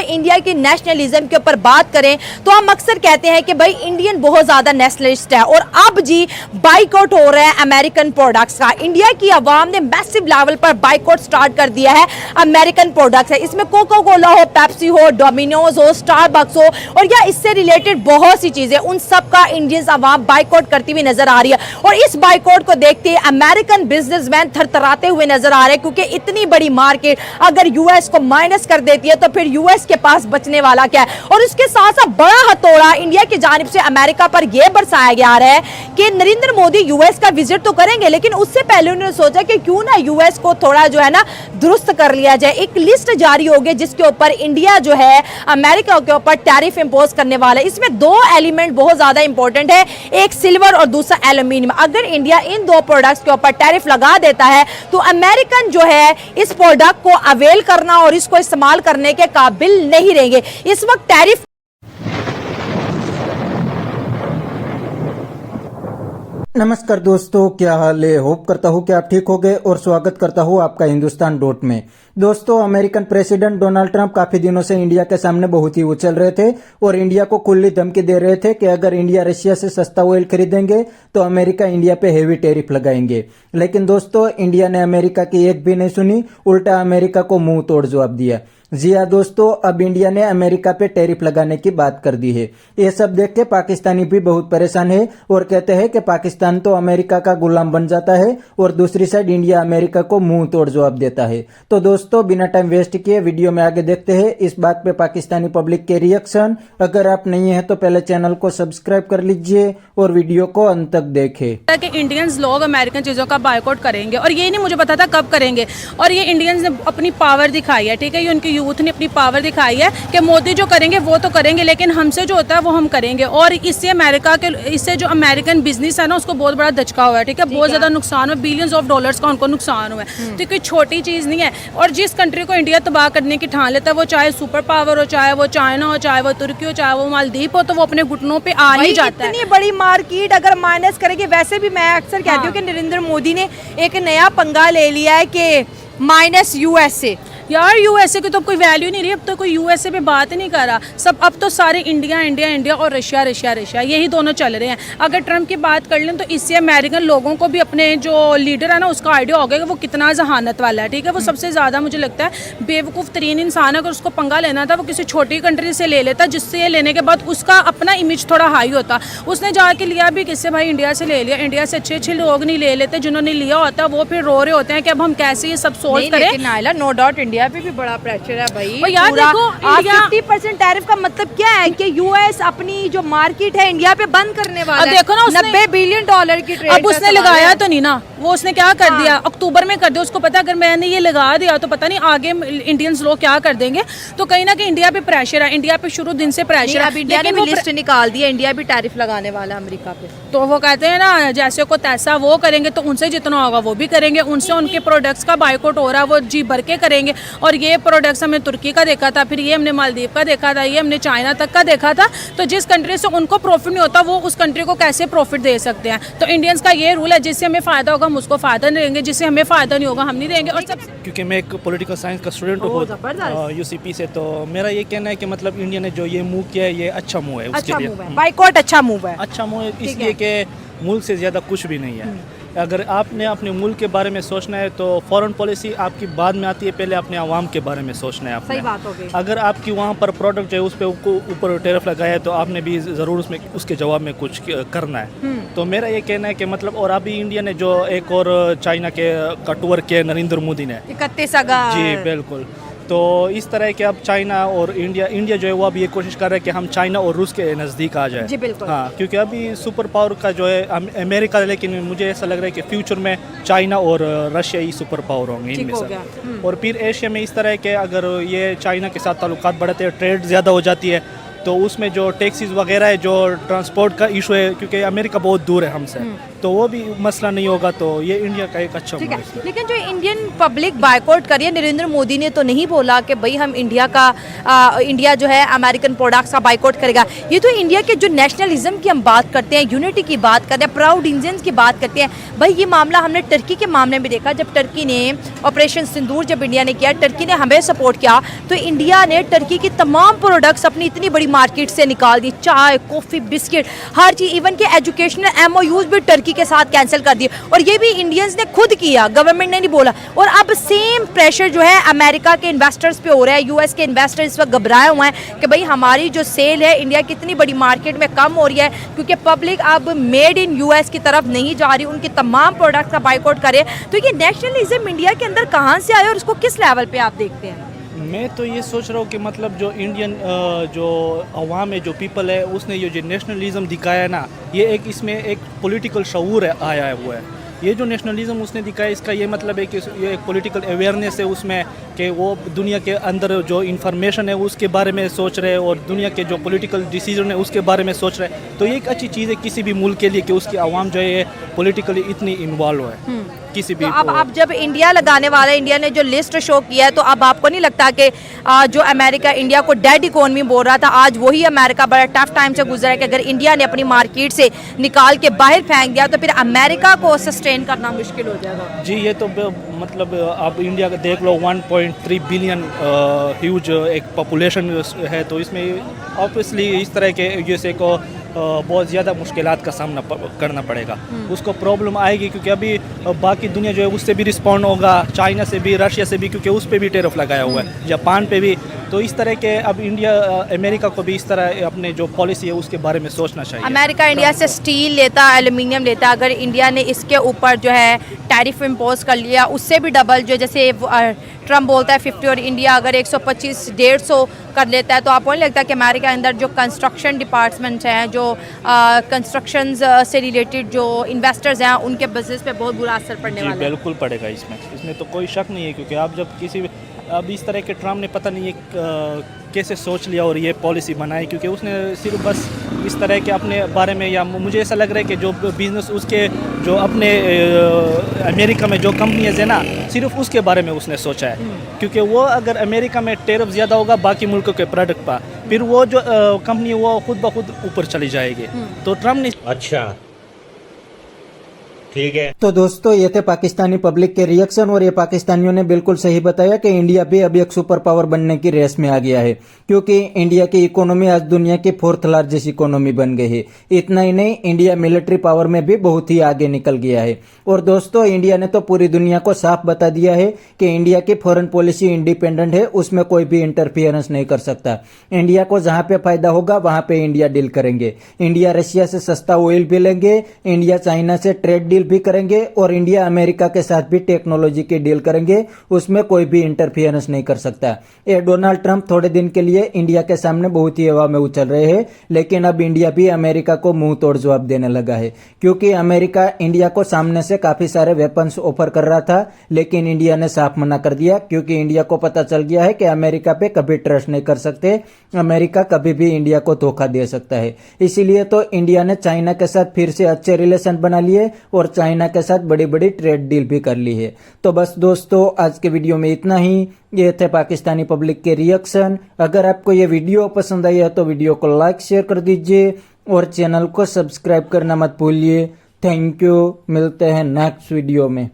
India की nationalism के ऊपर बात करें तो हम अक्सर कहते हैं कि भाई इंडियन बहुत ज्यादा नेशनलिस्ट है और अब जी बाइकआउट हो रहा है अमेरिकन प्रोडक्ट्स का। इंडिया की आवाम ने मैसिव लेवल पर बाइकआउट स्टार्ट कर दिया है अमेरिकन प्रोडक्ट्स है, इसमें कोका कोला हो, पेप्सी हो, डोमिनोज हो, स्टारबक्स हो और या इससे रिलेटेड बहुत सी चीजें, उन सब का इंडियन आवाम बाइकआउट करती हुई नजर आ रही है। और इस बाइकआउट को देखते ही अमेरिकन बिजनेसमैन थरथराते हुए नजर आ रहे हैं, क्योंकि इतनी बड़ी मार्केट अगर यूएस को माइनस कर देती है तो फिर यूएस के पास बचने वाला क्या है। और इसके साथ साथ बड़ा हथौड़ा इंडिया की जानिब से अमेरिका पर यह बरसाया जा रहा है कि नरेंद्र मोदी यूएस का विजिट तो करेंगे, लेकिन उससे पहले उन्होंने सोचा कि क्यों ना यूएस को थोड़ा जो है ना दुरुस्त कर लिया जाए। एक लिस्ट जारी होगी जिसके ऊपर इंडिया जो है अमेरिका के ऊपर टैरिफ इंपोज करने वाला है। इसमें दो एलिमेंट बहुत ज्यादा इंपॉर्टेंट है, एक सिल्वर और दूसरा एल्यूमिनियम। अगर इंडिया इन दो प्रोडक्ट्स के ऊपर टैरिफ लगा देता है तो अमेरिकन जो है इस प्रोडक्ट को अवेल करना और इसको इस्तेमाल करने के काबिल नहीं रहेंगे। इस वक्त टैरिफ नमस्कार दोस्तों, क्या हाल है। होप करता हूँ कि आप ठीक हो गए और स्वागत करता हूँ आपका हिंदुस्तान डॉट में। दोस्तों, अमेरिकन प्रेसिडेंट डोनाल्ड ट्रंप काफी दिनों से इंडिया के सामने बहुत ही उछल रहे थे और इंडिया को खुली धमकी दे रहे थे कि अगर इंडिया रशिया से सस्ता ऑयल खरीदेंगे तो अमेरिका इंडिया पे हेवी टैरिफ लगाएंगे। लेकिन दोस्तों, इंडिया ने अमेरिका की एक भी नहीं सुनी, उल्टा अमेरिका को मुंह तोड़ जवाब दिया। जी हाँ दोस्तों, अब इंडिया ने अमेरिका पे टैरिफ लगाने की बात कर दी है। ये सब देख के पाकिस्तानी भी बहुत परेशान है और कहते हैं कि पाकिस्तान तो अमेरिका का गुलाम बन जाता है और दूसरी साइड इंडिया अमेरिका को मुंह तोड़ जवाब देता है। तो दोस्तों, बिना टाइम वेस्ट किए वीडियो में आगे देखते हैं इस बात पे पाकिस्तानी पब्लिक के रिएक्शन। अगर आप नहीं है तो पहले चैनल को सब्सक्राइब कर लीजिए और वीडियो को अंत तक देखें। कि इंडियंस लोग अमेरिकन चीज़ों का बायकॉट करेंगे और ये नहीं मुझे पता था कब करेंगे। और ये इंडियंस ने अपनी पावर दिखाई है, ठीक है, ये उनकी यूथ ने अपनी पावर दिखाई है कि मोदी जो करेंगे वो तो करेंगे, लेकिन हमसे जो होता है वो हम करेंगे। और इससे जो अमेरिकन बिजनेस है ना उसको बहुत बड़ा धचका हुआ है, ठीक है, बहुत ज़्यादा नुकसान हुआ, बिलियंस ऑफ डॉलर्स का उनको नुकसान हुआ है। तो कोई छोटी चीज़ नहीं है। और जिस कंट्री को इंडिया तबाह करने की ठान लेता है, वो चाहे सुपर पावर हो, चाहे वो चाइना हो, चाहे वो तुर्की हो, चाहे वो मालदीव हो, तो वो अपने घुटनों पर आ ही जाता है। इतनी बड़ी मार्केट अगर माइनस करेगी, वैसे भी मैं अक्सर कहती हूँ कि नरेंद्र मोदी ने एक नया पंगा ले लिया है कि माइनस यूएसए। यार यूएसए की तो कोई वैल्यू नहीं रही, अब तो कोई यूएसए पे बात ही नहीं कर रहा। सब अब तो सारे इंडिया इंडिया इंडिया और रशिया रशिया रशिया, यही दोनों चल रहे हैं। अगर ट्रम्प की बात कर लें तो इससे अमेरिकन लोगों को भी अपने जो लीडर है ना उसका आइडिया हो गया कि वो कितना जहानत वाला है, ठीक है। वो सबसे ज़्यादा मुझे लगता है बेवकूफ़ तरीन इंसान है। अगर उसको पंगा लेना था वो किसी छोटी कंट्री से ले लेता, जिससे लेने के बाद उसका अपना इमेज थोड़ा हाई होता। उसने जाके लिया भी किससे, भाई इंडिया से ले लिया। इंडिया से अच्छे अच्छे लोग नहीं ले लेते, जिन्होंने लिया होता वो फिर रो रहे होते हैं कि अब हम कैसे ये सब सोल्व करें। नो डाउट इंडिया पे भी बड़ा प्रेशर है भाई। और यार देखो, 50% टैरिफ का मतलब क्या है कि यूएस अपनी जो मार्केट है इंडिया पे बंद करने वाला है। देखो ना, $90 बिलियन की ट्रेड। अब उसने लगाया तो नहीं ना, वो उसने क्या कर दिया, अक्टूबर में कर दिया। उसको पता अगर मैंने ये लगा दिया तो पता नहीं आगे इंडियंस लोग क्या कर देंगे। तो कहीं ना कहीं इंडिया पे प्रेशर है, इंडिया पे शुरू दिन से प्रेशर है। इंडिया ने भी लिस्ट निकाल दी है, इंडिया भी टैरिफ लगाने वाला है अमेरिका पे। तो वो कहते हैं ना जैसे को तैसा वो करेंगे, तो उनसे जितना होगा वो भी करेंगे। उनसे उनके प्रोडक्ट्स का बायकॉट हो रहा है, वो जी भर के करेंगे। और ये प्रोडक्ट्स हमने तुर्की का देखा था, फिर ये हमने मालदीव का देखा था, ये हमने चाइना तक का देखा था। तो जिस कंट्री से उनको प्रॉफिट नहीं होता वो उस कंट्री को कैसे प्रॉफिट दे सकते हैं। तो इंडियंस का ये रूल है, जिससे हमें फायदा होगा हम उसको फायदा नहीं देंगे, जिससे हमें फायदा नहीं होगा हम नहीं देंगे। और सब क्योंकि मैं एक पॉलिटिकल साइंस का स्टूडेंट हूँ यूसीपी से, तो मेरा ये कहना है कि मतलब इंडिया ने जो ये मूव किया है ये अच्छा मूव है। अच्छा मूव है, बाइकॉट अच्छा मूव है। अच्छा मूव है इसलिए कि मुल्क से ज़्यादा कुछ भी नहीं है। अगर आपने अपने मुल्क के बारे में सोचना है तो फॉरेन पॉलिसी आपकी बाद में आती है, पहले अपने आवाम के बारे में सोचना है आपने। सही बात हो गई। अगर आपकी वहाँ पर प्रोडक्ट जो है उस पर ऊपर टैरिफ लगाया है तो आपने भी ज़रूर उसमें उसके जवाब में कुछ करना है। तो मेरा ये कहना है कि मतलब, और अभी इंडिया ने जो एक और चाइना के का टूर किया नरेंद्र मोदी ने 31 अगस्त। जी बिल्कुल। तो इस तरह के अब चाइना और इंडिया जो है वो अब ये कोशिश कर रहा है कि हम चाइना और रूस के नज़दीक आ जाए। जी बिल्कुल। हाँ, क्योंकि अभी सुपर पावर का जो है अमेरिका, लेकिन मुझे ऐसा लग रहा है कि फ्यूचर में चाइना और रशिया ही सुपर पावर होंगे इनमें से। और फिर एशिया में इस तरह है कि अगर ये चाइना के साथ ताल्लुकात बढ़ते हैं, ट्रेड ज़्यादा हो जाती है, तो उसमें जो टैक्सीज वगैरह है, जो ट्रांसपोर्ट का इशू है, क्योंकि अमेरिका बहुत दूर है हमसे, तो वो भी मसला नहीं होगा, तो ये इंडिया का एक अच्छा ठीक मूव है, है। लेकिन जो इंडियन पब्लिक बायकॉट करिए, नरेंद्र मोदी ने तो नहीं बोला कि भाई हम इंडिया जो है अमेरिकन प्रोडक्ट्स का बायकॉट करेगा। ये तो इंडिया के जो नेशनलिज्म की हम बात करते हैं, यूनिटी की बात करते हैं, प्राउड इंडियंस की बात करते हैं, भाई ये मामला हमने टर्की के मामले में देखा। जब टर्की ने ऑपरेशन सिंदूर जब इंडिया ने किया, टर्की ने हमें सपोर्ट किया, तो इंडिया ने टर्की की तमाम प्रोडक्ट्स अपनी इतनी बड़ी मार्केट से निकाल दी, चाय, कॉफ़ी, बिस्किट, हर चीज़, इवन के एजुकेशनल MOUs भी टर्की के साथ कैंसिल कर दिए। और ये भी इंडियंस ने खुद किया, गवर्नमेंट ने नहीं बोला। और अब सेम प्रेशर जो है अमेरिका के इन्वेस्टर्स पे हो रहा है। US के इन्वेस्टर इस वक्त घबराए हुए हैं कि भाई हमारी जो सेल है इंडिया की इतनी बड़ी मार्केट में कम हो रही है, क्योंकि पब्लिक अब मेड इन US की तरफ नहीं जा रही, उनकी तमाम प्रोडक्ट्स का बाइकआउट करे। तो ये नेशनलिज्म इंडिया के अंदर कहाँ से आया और इसको किस लेवल पे आप देखते हैं? मैं तो ये सोच रहा हूँ कि मतलब जो इंडियन जो अवाम है, जो पीपल है, उसने ये जो नेशनलिज्म दिखाया है ना, ये एक इसमें एक पॉलिटिकल शऊर आया हुआ है। ये जो नेशनलिज्म उसने दिखाया, इसका ये मतलब है कि ये एक पॉलिटिकल अवेयरनेस है उसमें, कि वो दुनिया के अंदर जो इन्फॉर्मेशन है उसके बारे में सोच रहे हैं और दुनिया के जो पॉलिटिकल डिसीजन है उसके बारे में सोच रहे हैं। तो ये एक अच्छी चीज़ है किसी भी मुल्क के लिए कि उसकी आवाम जो है पॉलिटिकली इतनी इन्वॉल्व है किसी भी। तो अब जब इंडिया लगाने वाला है, इंडिया ने जो लिस्ट शो किया है, तो अब आपको नहीं लगता कि जो अमेरिका इंडिया को डेड इकोनॉमी बोल रहा था, आज वही अमेरिका बड़ा टफ टाइम से गुजरा है कि अगर इंडिया ने अपनी मार्केट से निकाल के बाहर फेंक दिया तो फिर अमेरिका को सस्टेन करना मुश्किल हो जाएगा? जी, ये तो मतलब आप इंडिया का देख लो, 1.3 बिलियन ह्यूज एक पॉपुलेशन है, तो इसमें ऑब्वियसली इस तरह के यूएसए को बहुत ज़्यादा मुश्किलात का सामना करना पड़ेगा। उसको प्रॉब्लम आएगी, क्योंकि अभी बाकी दुनिया जो है उससे भी रिस्पॉन्ड होगा, चाइना से भी, रशिया से भी, क्योंकि उस पर भी टेरिफ लगाया हुआ है, जापान पे भी। तो इस तरह के अब इंडिया अमेरिका को भी इस तरह अपने जो पॉलिसी है उसके बारे में सोचना चाहिए। अमेरिका इंडिया से स्टील लेता, एल्यूमिनियम लेता, अगर इंडिया ने इसके ऊपर जो है टैरिफ इम्पोज कर लिया, उससे भी डबल, जो जैसे ट्रम्प बोलता है 50 और इंडिया अगर 125, 150 कर लेता है, तो आपको नहीं लगता कि अमेरिका के अंदर जो कंस्ट्रक्शन डिपार्टमेंट्स हैं, जो कंस्ट्रक्शन से रिलेटेड जो इन्वेस्टर्स हैं, उनके बिजनेस पे बहुत बुरा असर पड़ने वाला है? बिल्कुल पड़ेगा, इसमें तो कोई शक नहीं है, क्योंकि आप जब अब इस तरह के ट्रम्प ने पता नहीं कैसे सोच लिया और ये पॉलिसी बनाई, क्योंकि उसने सिर्फ बस इस तरह के अपने बारे में, या मुझे ऐसा लग रहा है कि जो बिज़नेस उसके जो अपने अमेरिका में जो कंपनीज है ना, सिर्फ उसके बारे में उसने सोचा है। क्योंकि वो अगर अमेरिका में टेरिफ ज़्यादा होगा बाकी मुल्कों के प्रोडक्ट पर, फिर वो जो कंपनी वो खुद ब खुद ऊपर चली जाएगी। तो ट्रम्प ने अच्छा ठीक है। तो दोस्तों, ये थे पाकिस्तानी पब्लिक के रिएक्शन, और ये पाकिस्तानियों ने बिल्कुल सही बताया कि इंडिया भी अभी एक सुपर पावर बनने की रेस में आ गया है, क्योंकि इंडिया की इकोनॉमी आज दुनिया की 4th लार्जेस्ट इकोनॉमी बन गई है। इतना ही नहीं, इंडिया मिलिट्री पावर में भी बहुत ही आगे निकल गया है। और दोस्तों, इंडिया ने तो पूरी दुनिया को साफ बता दिया है कि इंडिया की फॉरेन पॉलिसी इंडिपेंडेंट है, उसमें कोई भी इंटरफियरेंस नहीं कर सकता। इंडिया को जहां पे फायदा होगा वहां पे इंडिया डील करेंगे। इंडिया रशिया से सस्ता ऑयल भी लेंगे, इंडिया चाइना से ट्रेड डील भी करेंगे, और इंडिया अमेरिका के साथ भी टेक्नोलॉजी की डील करेंगे, उसमें कोई भी इंटरफियरेंस नहीं कर सकता। ये डोनाल्ड ट्रंप थोड़े दिन के लिए इंडिया के सामने बहुत ही हवा में उछल रहे हैं, लेकिन अब इंडिया भी अमेरिका को मुंह तोड़ जवाब देने लगा है, क्योंकि अमेरिका इंडिया को सामने से काफी सारे वेपन्स ऑफर कर रहा था, लेकिन इंडिया ने साफ मना कर दिया, क्योंकि इंडिया को पता चल गया है कि अमेरिका पे कभी ट्रस्ट नहीं कर सकते, अमेरिका कभी भी इंडिया को धोखा दे सकता है। इसीलिए तो इंडिया ने चाइना के साथ फिर से अच्छे रिलेशन बना लिए और चाइना के साथ बड़ी बड़ी ट्रेड डील भी कर ली है। तो बस दोस्तों, आज के वीडियो में इतना ही। ये थे पाकिस्तानी पब्लिक के रिएक्शन। अगर आपको ये वीडियो पसंद आई है तो वीडियो को लाइक शेयर कर दीजिए और चैनल को सब्सक्राइब करना मत भूलिए। थैंक यू, मिलते हैं नेक्स्ट वीडियो में।